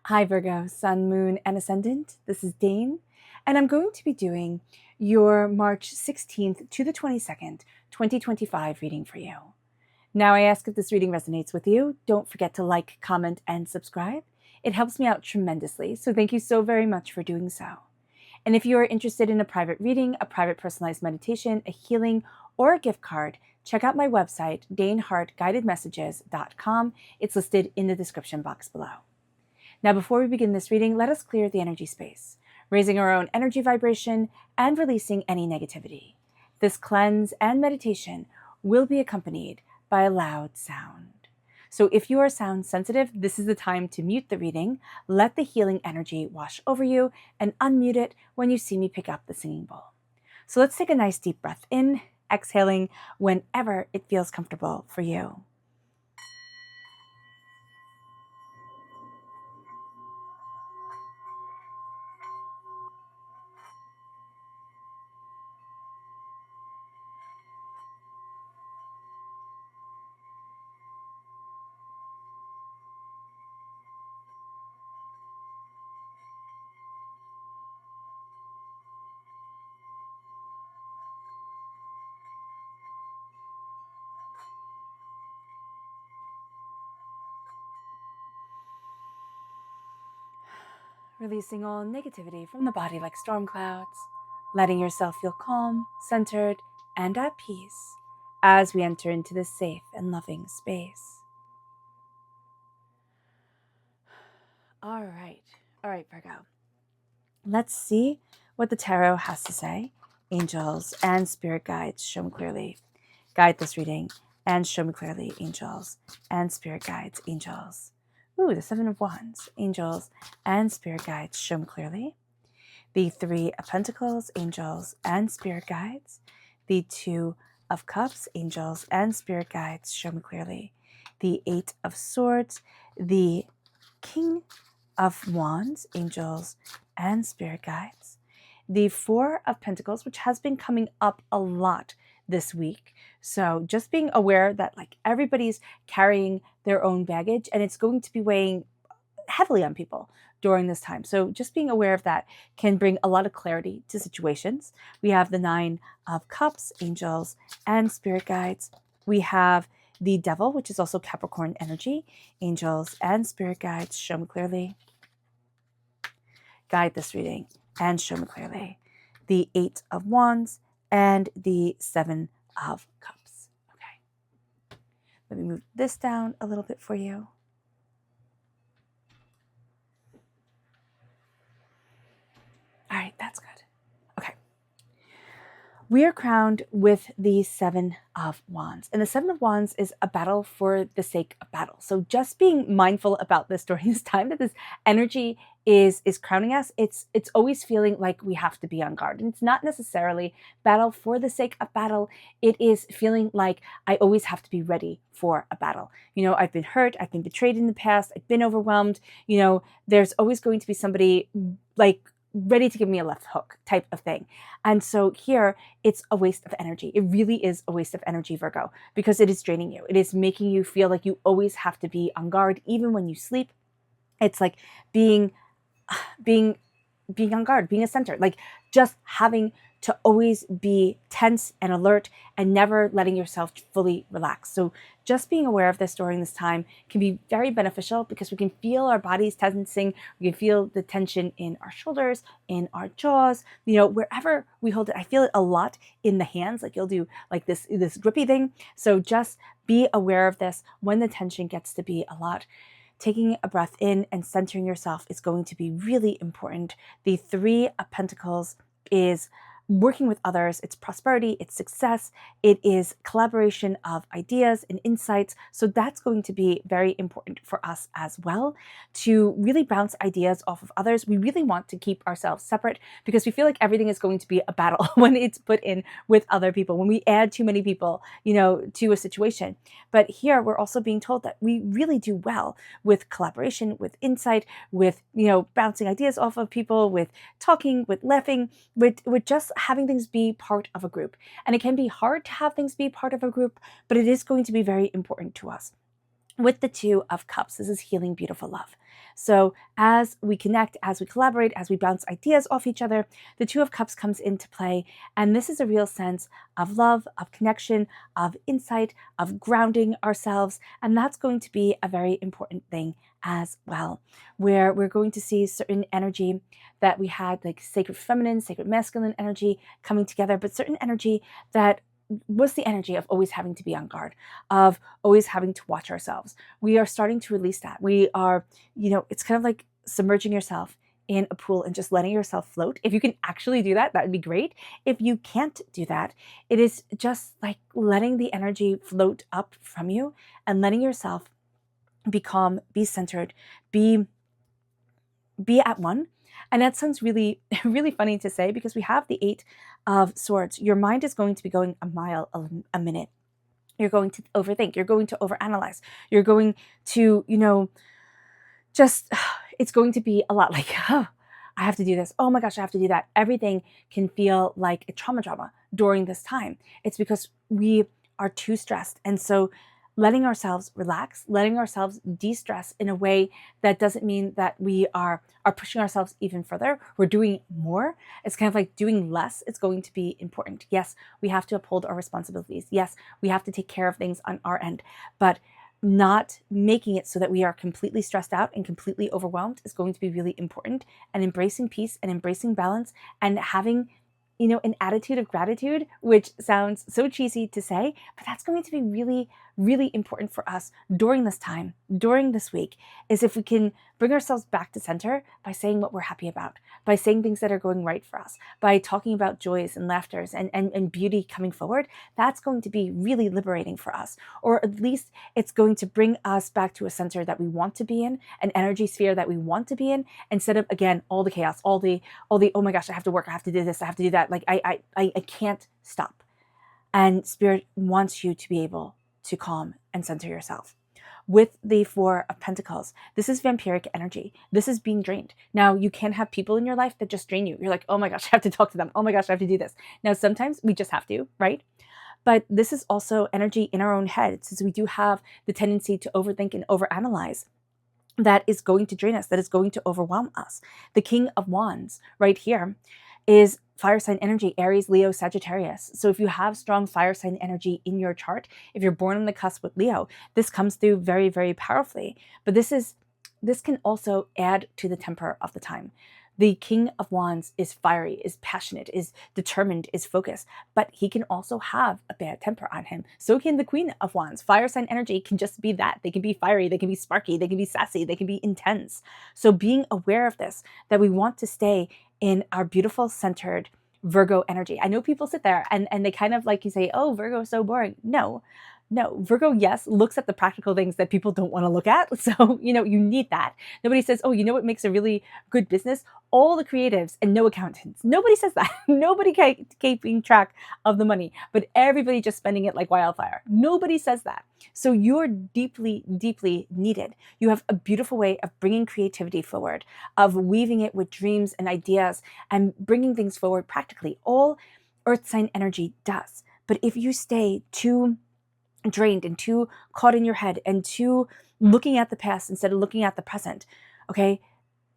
Hi Virgo, Sun, Moon, and Ascendant. This is Dane, and I'm going to be doing your March 16th to the 22nd, 2025 reading for you. Now, I ask if this reading resonates with you. Don't forget to like, comment, and subscribe. It helps me out tremendously, so thank you so very much for doing so. And if you are interested in a private reading, a private personalized meditation, a healing, or a gift card, check out my website, daneharttarot.com. It's listed in the description box below. Now, before we begin this reading, let us clear the energy space, raising our own energy vibration and releasing any negativity. This cleanse and meditation will be accompanied by a loud sound. So if you are sound sensitive, this is the time to mute the reading, let the healing energy wash over you, and unmute it when you see me pick up the singing bowl. So let's take a nice deep breath in, exhaling whenever it feels comfortable for you. Releasing all negativity from the body like storm clouds, letting yourself feel calm, centered, and at peace as we enter into this safe and loving space. All right, Virgo. Let's see what the tarot has to say. Angels and spirit guides, show me clearly. Guide this reading and show me clearly, angels and spirit guides, angels. Ooh, the Seven of Wands, angels and spirit guides, show me clearly. The Three of Pentacles, angels and spirit guides. The Two of Cups, angels and spirit guides, show me clearly. The Eight of Swords, the King of Wands, angels and spirit guides. The Four of Pentacles, which has been coming up a lot this week. So just being aware that like everybody's carrying their own baggage and it's going to be weighing heavily on people during this time. So just being aware of that can bring a lot of clarity to situations. We have the Nine of Cups, angels and spirit guides. We have the Devil, which is also Capricorn energy, angels and spirit guides, show me clearly. Guide this reading and show me clearly. The Eight of Wands and the Seven of Cups. Okay. Let me move this down a little bit for you. All right, that's good. Okay. We are crowned with the Seven of Wands. And the Seven of Wands is a battle for the sake of battle. So just being mindful about this during this time that this energy is crowning us, it's always feeling like we have to be on guard. And it's not necessarily battle for the sake of battle. It is feeling like I always have to be ready for a battle. You know, I've been hurt, I've been betrayed in the past, I've been overwhelmed. You know, there's always going to be somebody like ready to give me a left hook type of thing. And so here it's a waste of energy. It really is a waste of energy, Virgo, because it is draining you. It is making you feel like you always have to be on guard, even when you sleep. It's like being on guard, being a center, like just having to always be tense and alert and never letting yourself fully relax. So just being aware of this during this time can be very beneficial because we can feel our bodies tensing. We can feel the tension in our shoulders, in our jaws, you know, wherever we hold it. I feel it a lot in the hands, like you'll do like this grippy thing. So just be aware of this when the tension gets to be a lot. Taking a breath in and centering yourself is going to be really important. The Three of Pentacles is working with others, it's prosperity, it's success, it is collaboration of ideas and insights. So that's going to be very important for us as well, to really bounce ideas off of others. We really want to keep ourselves separate because we feel like everything is going to be a battle when it's put in with other people, when we add too many people, you know, to a situation. But here we're also being told that we really do well with collaboration, with insight, with, you know, bouncing ideas off of people, with talking, with laughing, with just having things be part of a group. And it can be hard to have things be part of a group, but it is going to be very important to us. with the Two of Cups, this is healing, beautiful love. So as we connect, as we collaborate, as we bounce ideas off each other, the Two of Cups comes into play. And this is a real sense of love, of connection, of insight, of grounding ourselves. And that's going to be a very important thing as well, where we're going to see certain energy that we had, like sacred feminine, sacred masculine energy coming together, but certain energy that was the energy of always having to be on guard, of always having to watch ourselves. We are starting to release that. We are, it's kind of like submerging yourself in a pool and just letting yourself float. If you can actually do that, that would be great. If you can't do that, it is just like letting the energy float up from you and letting yourself be calm, be centered, be at one. And that sounds really, really funny to say because we have the Eight of Swords. Your mind is going to be going a mile a minute. You're going to overthink. You're going to overanalyze. You're going to, it's going to be a lot like, oh, I have to do this. Oh my gosh, I have to do that. Everything can feel like a trauma during this time. It's because we are too stressed. And so letting ourselves relax, letting ourselves de-stress in a way that doesn't mean that we are pushing ourselves even further. We're doing more. It's kind of like doing less. It's going to be important. Yes, we have to uphold our responsibilities. Yes, we have to take care of things on our end, but not making it so that we are completely stressed out and completely overwhelmed is going to be really important. And embracing peace and embracing balance and having an attitude of gratitude, which sounds so cheesy to say, but that's going to be really, really important for us during this time, during this week, is if we can bring ourselves back to center by saying what we're happy about, by saying things that are going right for us, by talking about joys and laughters and beauty coming forward. That's going to be really liberating for us, or at least it's going to bring us back to a center that we want to be in, an energy sphere that we want to be in, instead of, again, all the chaos, all the, oh my gosh, I have to work, I have to do this, I have to do that. Like I can't stop. And Spirit wants you to be able to calm and center yourself. With the Four of Pentacles, this is vampiric energy. This is being drained. Now, you can have people in your life that just drain you. You're like, oh my gosh, I have to talk to them. Oh my gosh, I have to do this. Now, sometimes we just have to, right? But this is also energy in our own head, since we do have the tendency to overthink and overanalyze. That is going to drain us, that is going to overwhelm us. The King of Wands right here is fire sign energy, Aries, Leo, Sagittarius. So if you have strong fire sign energy in your chart, if you're born on the cusp with Leo, this comes through very, very powerfully. But this can also add to the temper of the time. The King of Wands is fiery, is passionate, is determined, is focused, but he can also have a bad temper on him. So can the Queen of Wands. Fire sign energy can just be that. They can be fiery, they can be sparky, they can be sassy, they can be intense. So being aware of this, that we want to stay in our beautiful, centered Virgo energy. I know people sit there and they kind of like you say, oh, Virgo is so boring. No, Virgo, yes, looks at the practical things that people don't want to look at. So, you need that. Nobody says, oh, what makes a really good business? All the creatives and no accountants. Nobody says that. Nobody keeping track of the money, but everybody just spending it like wildfire. Nobody says that. So you're deeply, deeply needed. You have a beautiful way of bringing creativity forward, of weaving it with dreams and ideas and bringing things forward practically. All earth sign energy does. But if you stay too drained and too caught in your head and too looking at the past instead of looking at the present, okay,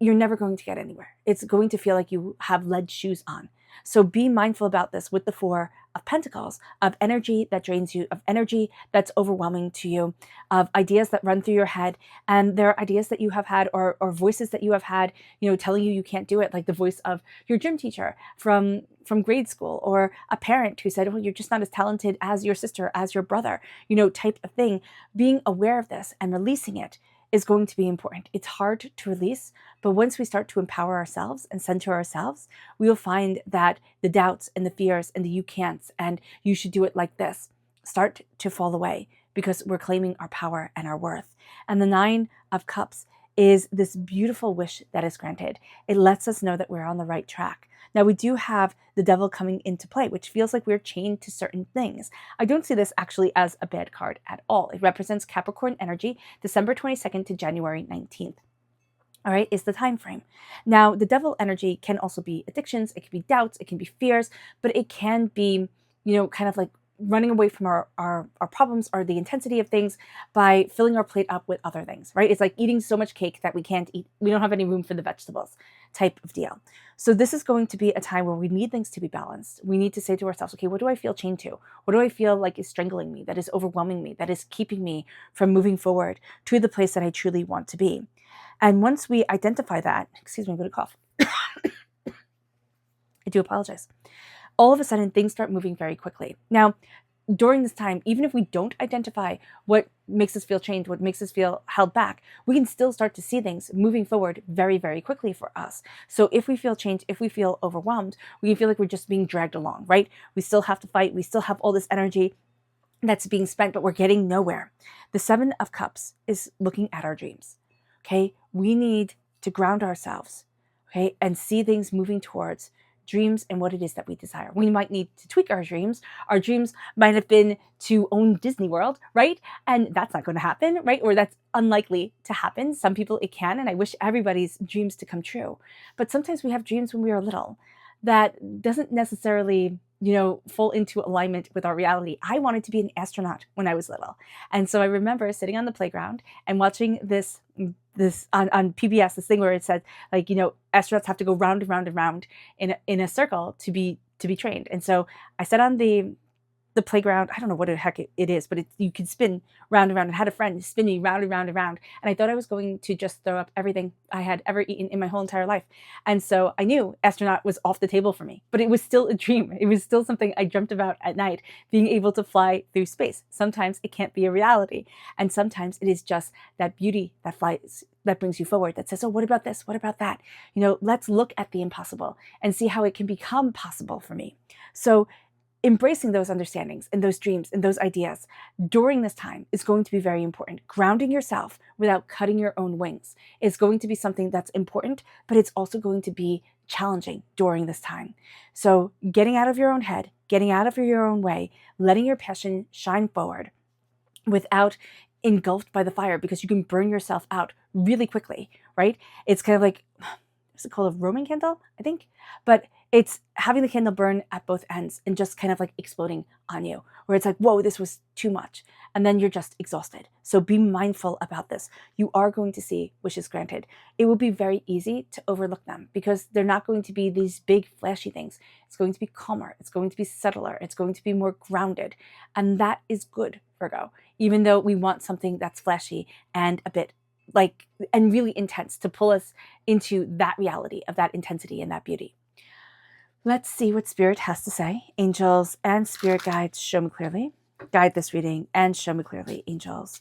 you're never going to get anywhere. It's going to feel like you have lead shoes on. So be mindful about this with the Four of Pentacles, of energy that drains you, of energy that's overwhelming to you, of ideas that run through your head. And there are ideas that you have had or voices that you have had, telling you can't do it, like the voice of your gym teacher from grade school, or a parent who said, well, you're just not as talented as your sister, as your brother, type of thing. Being aware of this and releasing it is going to be important. It's hard to release, but once we start to empower ourselves and center ourselves, we will find that the doubts and the fears and the you can'ts and you should do it like this start to fall away, because we're claiming our power and our worth. And the Nine of Cups is this beautiful wish that is granted. It lets us know that we're on the right track. Now, we do have the Devil coming into play, which feels like we're chained to certain things. I don't see this actually as a bad card at all. It represents Capricorn energy, December 22nd to January 19th. All right, is the time frame. Now, the Devil energy can also be addictions, it can be doubts, it can be fears, but it can be, kind of like running away from our problems or the intensity of things by filling our plate up with other things, right? It's like eating so much cake that we can't eat, we don't have any room for the vegetables type of deal. So this is going to be a time where we need things to be balanced. We need to say to ourselves, okay, what do I feel chained to? What do I feel like is strangling me, that is overwhelming me, that is keeping me from moving forward to the place that I truly want to be? And once we identify that, excuse me, I'm going to cough. I do apologize. All of a sudden, things start moving very quickly. Now, during this time, even if we don't identify what makes us feel chained, what makes us feel held back, we can still start to see things moving forward very, very quickly for us. So if we feel chained, if we feel overwhelmed, we can feel like we're just being dragged along, right? We still have to fight. We still have all this energy that's being spent, but we're getting nowhere. The Seven of Cups is looking at our dreams, okay? We need to ground ourselves, okay, and see things moving towards dreams and what it is that we desire. We might need to tweak our dreams. Our dreams might have been to own Disney World, right? And that's not going to happen, right? Or that's unlikely to happen. Some people it can, and I wish everybody's dreams to come true. But sometimes we have dreams when we are little that doesn't necessarily, fall into alignment with our reality. I wanted to be an astronaut when I was little. And so I remember sitting on the playground and watching this on PBS, this thing where it said, like, astronauts have to go round and round and round in a circle to be trained. And so I sat on the playground. I don't know what the heck it is, but you could spin round and round, and had a friend spin me round and round and round. And I thought I was going to just throw up everything I had ever eaten in my whole entire life. And so I knew astronaut was off the table for me, but it was still a dream. It was still something I dreamt about at night, being able to fly through space. Sometimes it can't be a reality. And sometimes it is just that beauty that flies, that brings you forward, that says, oh, what about this? What about that? Let's look at the impossible and see how it can become possible for me. So embracing those understandings and those dreams and those ideas during this time is going to be very important. Grounding yourself without cutting your own wings is going to be something that's important, but it's also going to be challenging during this time. So getting out of your own head, getting out of your own way, letting your passion shine forward without engulfed by the fire, because you can burn yourself out really quickly, right? It's kind of like, what's it called, a Roman candle, I think? But it's having the candle burn at both ends and just kind of like exploding on you, where it's like, whoa, this was too much. And then you're just exhausted. So be mindful about this. You are going to see wishes granted. It will be very easy to overlook them because they're not going to be these big flashy things. It's going to be calmer. It's going to be subtler. It's going to be more grounded. And that is good, Virgo, even though we want something that's flashy and a bit and really intense to pull us into that reality of that intensity and that beauty. Let's see what Spirit has to say. Angels and Spirit guides, show me clearly. Guide this reading and show me clearly, angels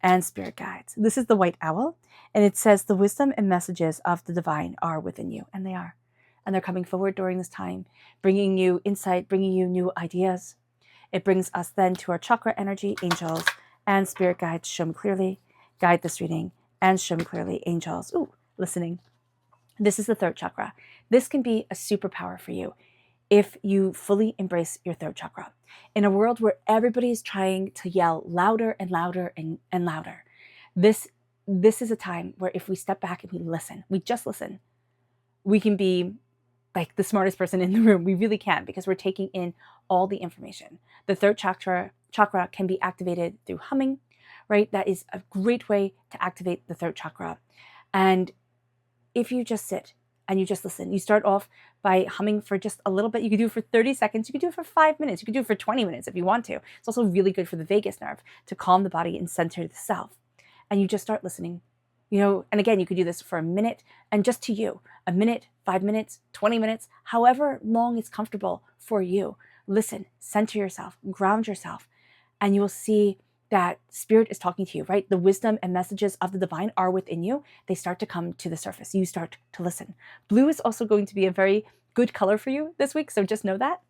and Spirit guides. This is the White Owl, and it says the wisdom and messages of the divine are within you, and they are. And they're coming forward during this time, bringing you insight, bringing you new ideas. It brings us then to our chakra energy, angels and Spirit guides, show me clearly. Guide this reading and show me clearly, angels. Ooh, listening. This is the third chakra. This can be a superpower for you if you fully embrace your third chakra. In a world where everybody is trying to yell louder and louder and louder, this is a time where if we step back and we listen, we just listen, we can be like the smartest person in the room. We really can, because we're taking in all the information. The third chakra can be activated through humming, right? That is a great way to activate the third chakra. And if you just sit and you just listen, you start off by humming for just a little bit. You could do it for 30 seconds. You could do it for 5 minutes. You could do it for 20 minutes if you want to. It's also really good for the vagus nerve to calm the body and center the self. And you just start listening, and again, you could do this for a minute and just to you, a minute, 5 minutes, 20 minutes, however long is comfortable for you. Listen, center yourself, ground yourself, and you will see that Spirit is talking to you, right? The wisdom and messages of the divine are within you. They start to come to the surface. You start to listen. Blue is also going to be a very good color for you this week, so just know that.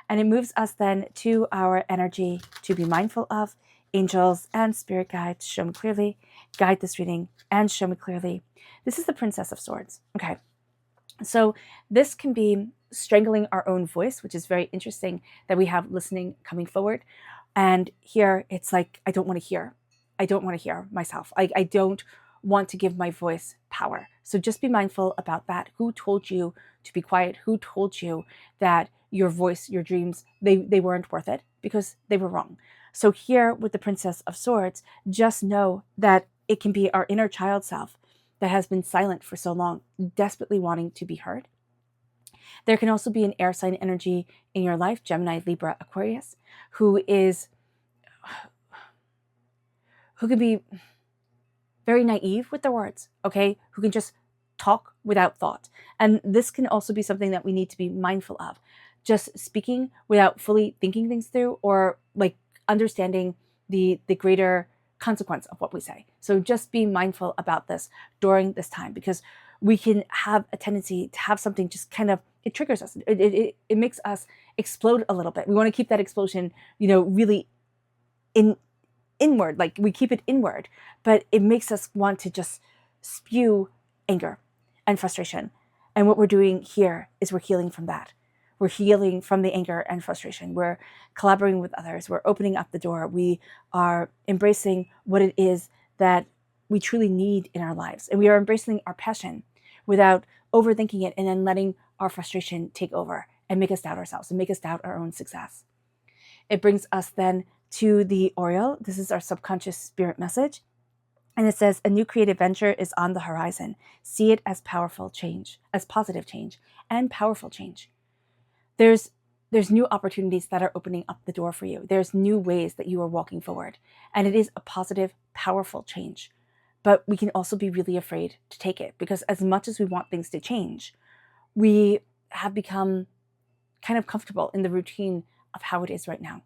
And it moves us then to our energy to be mindful of. Angels and Spirit guides, show me clearly. Guide this reading and show me clearly. This is the Princess of Swords. Okay, so this can be strangling our own voice, which is very interesting that we have listening coming forward. And here it's like, I don't want to hear myself. I don't want to give my voice power. So just be mindful about that. Who told you to be quiet? Who told you that your voice, your dreams, they weren't worth it because they were wrong. So here with the Princess of Swords, just know that it can be our inner child self that has been silent for so long, desperately wanting to be heard. There can also be an air sign energy in your life, Gemini, Libra, Aquarius, who can be very naive with their words, okay? Who can just talk without thought. And this can also be something that we need to be mindful of. Just speaking without fully thinking things through, or like understanding the greater consequence of what we say. So just be mindful about this during this time, because we can have a tendency to have something just kind of, it triggers us. It makes us explode a little bit. We want to keep that explosion, really inward, like we keep it inward, but it makes us want to just spew anger and frustration. And what we're doing here is we're healing from that. We're healing from the anger and frustration. We're collaborating with others. We're opening up the door. We are embracing what it is that we truly need in our lives. And we are embracing our passion without overthinking it and then letting our frustration take over and make us doubt ourselves and make us doubt our own success. It brings us then to the Oriole. This is our subconscious spirit message. And it says, a new creative venture is on the horizon. See it as powerful change, as positive change and powerful change. There's new opportunities that are opening up the door for you. There's new ways that you are walking forward. And it is a positive, powerful change. But we can also be really afraid to take it, because as much as we want things to change, we have become kind of comfortable in the routine of how it is right now.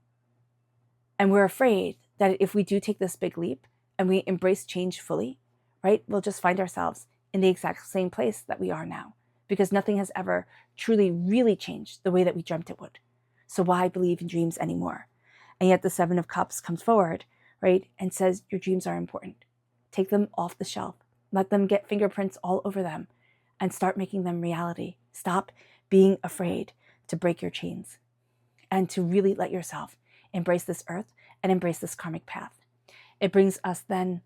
And we're afraid that if we do take this big leap and we embrace change fully, right, we'll just find ourselves in the exact same place that we are now, because nothing has ever truly, really changed the way that we dreamt it would. So why believe in dreams anymore? And yet the Seven of Cups comes forward, right, and says your dreams are important. Take them off the shelf. Let them get fingerprints all over them and start making them reality. Stop being afraid to break your chains and to really let yourself embrace this earth and embrace this karmic path. It brings us then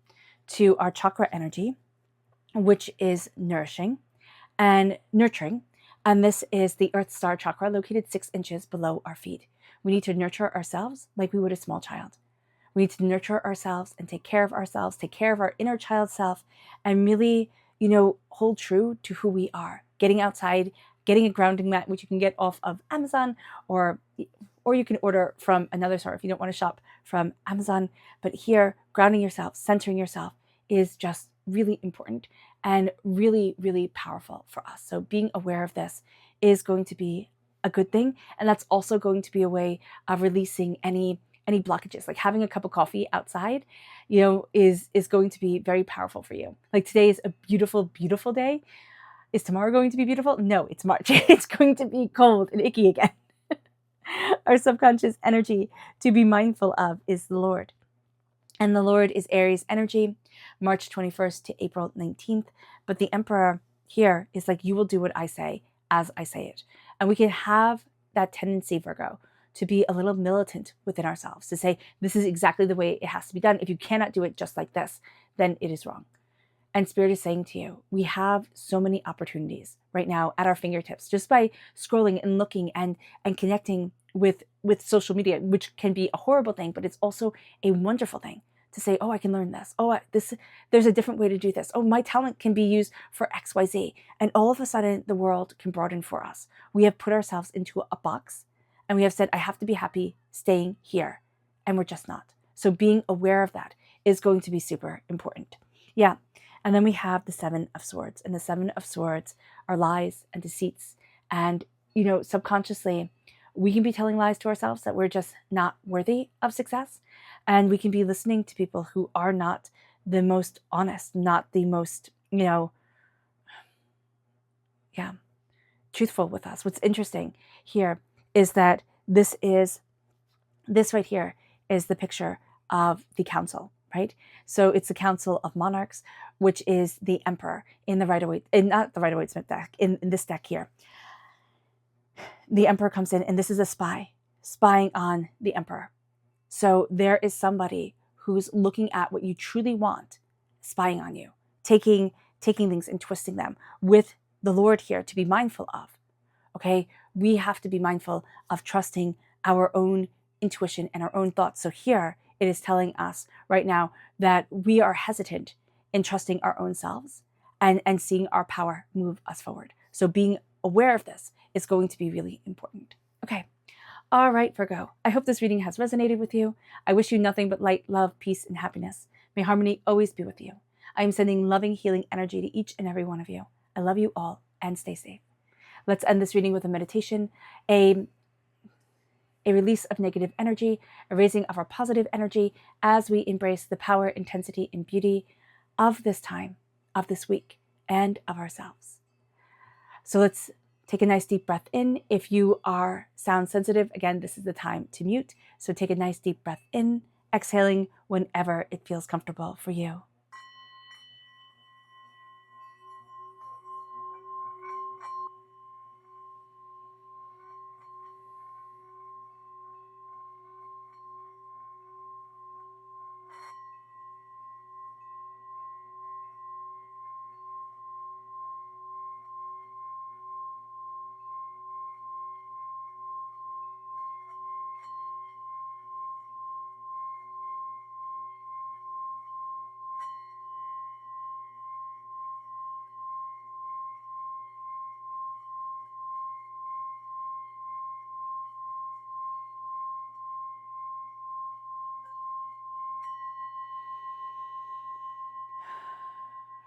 to our chakra energy, which is nourishing and nurturing. And this is the Earth Star chakra located 6 inches below our feet. We need to nurture ourselves like we would a small child. We need to nurture ourselves and take care of ourselves, take care of our inner child self, and really, hold true to who we are. Getting outside, getting a grounding mat, which you can get off of Amazon, or you can order from another store if you don't want to shop from Amazon. But here, grounding yourself, centering yourself is just really important and really, really powerful for us. So being aware of this is going to be a good thing. And that's also going to be a way of releasing any blockages. Like having a cup of coffee outside, is going to be very powerful for you. Like today is a beautiful, beautiful day. Is tomorrow going to be beautiful? No, it's March. It's going to be cold and icky again. Our subconscious energy to be mindful of is the Lord. And the Lord is Aries energy, March 21st to April 19th. But the Emperor here is like, you will do what I say as I say it. And we can have that tendency, Virgo, to be a little militant within ourselves, to say, this is exactly the way it has to be done. If you cannot do it just like this, then it is wrong. And Spirit is saying to you, we have so many opportunities right now at our fingertips, just by scrolling and looking and connecting with social media, which can be a horrible thing, but it's also a wonderful thing to say, oh, I can learn this. Oh, there's a different way to do this. Oh, my talent can be used for X, Y, Z. And all of a sudden, the world can broaden for us. We have put ourselves into a box and we have said, I have to be happy staying here. And we're just not. So being aware of that is going to be super important. Yeah. And then we have the Seven of Swords. And the Seven of Swords are lies and deceits. And, subconsciously, we can be telling lies to ourselves that we're just not worthy of success. And we can be listening to people who are not the most honest, not the most, truthful with us. What's interesting here is that this right here is the picture of the council, right? So it's the Council of Monarchs, which is the Emperor in the not the Rider-Waite-Smith deck, in this deck here. The Emperor comes in, and this is a spy spying on the Emperor. So there is somebody who's looking at what you truly want, spying on you, taking things and twisting them, with the Lord here to be mindful of. okay? We have to be mindful of trusting our own intuition and our own thoughts. So here it is telling us right now that we are hesitant in trusting our own selves and seeing our power move us forward. So being aware of this is going to be really important. Okay. All right, Virgo. I hope this reading has resonated with you. I wish you nothing but light, love, peace, and happiness. May harmony always be with you. I am sending loving, healing energy to each and every one of you. I love you all and stay safe. Let's end this reading with a meditation, a release of negative energy, a raising of our positive energy as we embrace the power, intensity, and beauty of this time, of this week, and of ourselves. So let's take a nice deep breath in. If you are sound sensitive, again, this is the time to mute. So take a nice deep breath in, exhaling whenever it feels comfortable for you.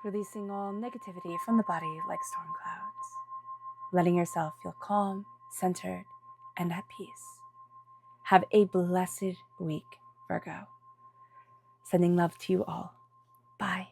Releasing all negativity from the body like storm clouds. Letting yourself feel calm, centered, and at peace. Have a blessed week, Virgo. Sending love to you all. Bye.